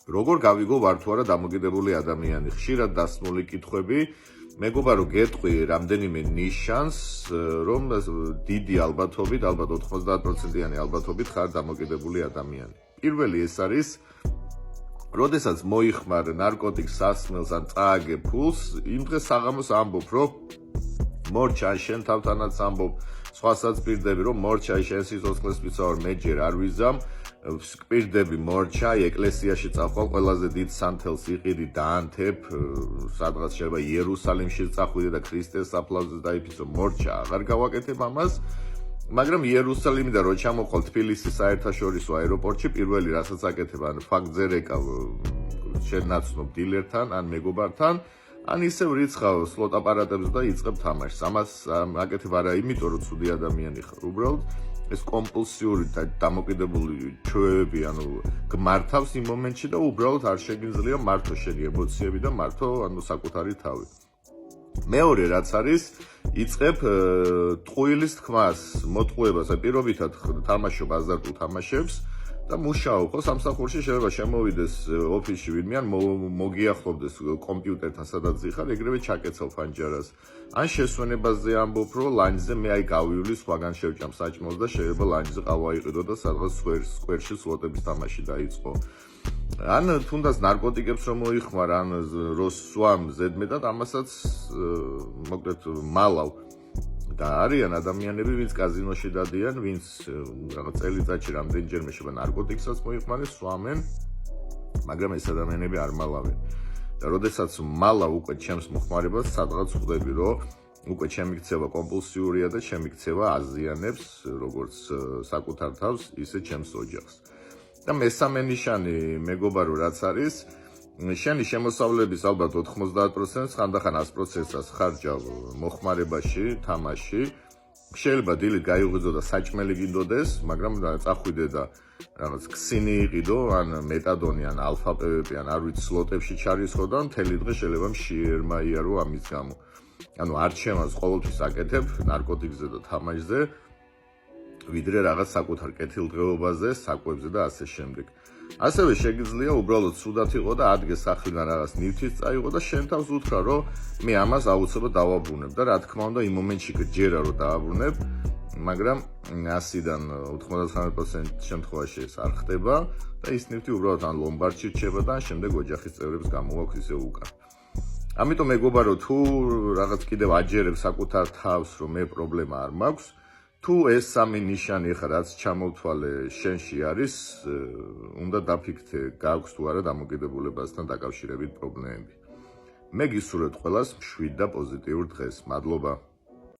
როგორ გავიგო ვარ თუ არა დამოკიდებული ადამიანი? ხშირად დასმული კითხვები. მეგობარო, გეტყვი რამდენიმე ნიშანს, რომ დიდი ალბათობით, ალბათ 90%-იანი ალბათობით ხარ დამოკიდებული ადამიანი. პირველი ეს არის, როდესაც მოიხმარ ნარკოტიკს, სასმელს ან წააგებ ფულს, იმ დღეს საღამოს ამბობ, რომ მორჩა, შენ თავთანაც ამბობ, სხვასაც პირდები, რომ მორჩა, შენ სიცოცხლეს ვიცავარ, მე ჯერ არ ვიზამ, პირდები მორჩა, ეკლესიაში წავალ, ყველაზე დიდ სანთელს იყიდი, დაანთებ, სადღაც შეიძლება იერუსალიმში წახვიდე და ქრისტეს საფლავზე დაიფიცო, მორჩა, აღარ გავაკეთებ ამას. მაგრამ იერუსალიმი და რო ჩამოყვალ თბილისის საერთაშორისო აეროპორტში, პირველი რასაც აკეთებ, ან ფაქტზე რეკავ შენ ნაცნობ დილერთან, ან მეგობართან, ან ისევ რიცხავ სლოტ აპარატებს და იწყებ თამაშს. ამას აკეთებ არა იმიტომ, რომ ცუდი ადამიანი ხარ, უბრალოდ ეს კომპულსიური და დამოკიდებული ჩვევები, ანუ გმართავს იმ მომენტში და უბრალოდ არ შეგიძლია მართო შენი ემოციები და მართო საკუთარი თავი. მეორე რაც არის, იწყებ ტყუილის თქმას, მოტყუებას, პირობითად თამაშობ აზარტულ თამაშებს და მუშაობ, ხო, სამსახურში შეიძლება შემოვიდეს ოფისში ვინმე ან მოგიახლოვდეს კომპიუტერთან სადაც იხარ, ეგრევე ჩაკეცავ ფანჯარას. ან შესვენებაზე ამბობ, რომ ლანჯზე მე აი გავივლი, სხვაგან შევჭამ საჭმელს და შეიძლება ლანჯზე ყავა იყიდო და სადღაც სკვერში სლოტების თამაში დაიწყო. ან თუნდაც ნარკოტიკებს რომ მოიხმარ, ან როს სვამ ზედმეტად, ამასაც მოკლედ მალავ. და არიან ადამიანები, ვინც კაზინოში დადიან, ვინც რაღაც წელიწადში რამდენჯერმე შეიძლება ნარკოტიკსაც მოიხმარეს, სვამენ, მაგრამ ეს ადამიანები არ მალავენ. და როდესაც მალავ უკვე ჩემს მოხმარებას, სადღაც ხვდები, რომ უკვე ჩემი ქცევა კომპულსიურია და ჩემი ქცევა აზიანებს როგორც საკუთარ თავს, ისე ჩემს ოჯახს. და მესამე ნიშანი, მეგობარო, რაც არის, შენი შემოსავლების ალბათ 90%-ს, ხანდახან 100%-ს ხარჯავ მოხმარებაში, თამაში. შეიძლება დილით გაიღვიძო და საჭმელი გინდოდეს, მაგრამ წახვიდე და რაღაც ქსინი იყიდო, ან მეტადონი, ან ალფა-პევები, ან არ ვიცი სლოტებში ჩარისხო და მთელი დღე შეიძლება მშიერმა იარო ამის გამო. ანუ არჩევანს ყოველთვის აკეთებ ნარკოტიკზე და თამაშზე, ვიდრე რაღაც საკუთარ კეთილდღეობაზე, საკვებზე და ასე შემდეგ. ასევე შეგიძლია უბრალოდ ცუდად იყო და ადგეს სახლიდან რაღაც ნივთიც წაიღო და შენ თავს უთხრა, რომ მე ამას აუცილებლად დავაბრუნებ და რა თქმა უნდა იმ მომენტში გჯერა რომ დავაბრუნებ, მაგრამ 100-დან 99% შემთხვევაში ეს არ ხდება და ის ნივთი უბრალოდ ან ლომბარდში რჩება და შემდეგ ოჯახის წევრებს გამოვაქვს ისე უკან. ამიტომ მეგობარო, თუ რაღაც კიდევ აჯერებ საკუთარ თავს, რომ მე პრობლემა არ მაქვს, თუ ეს სამი ნიშანი ხა რაც ჩამოვთვალე შენში არის, უნდა დაფიქრდე, გააქვს თუ არა დამოკიდებულებასთან დაკავშირებით პრობლემები. მე გისურვებთ ყველას მშვიდ და პოზიტიურ დღეს. მადლობა.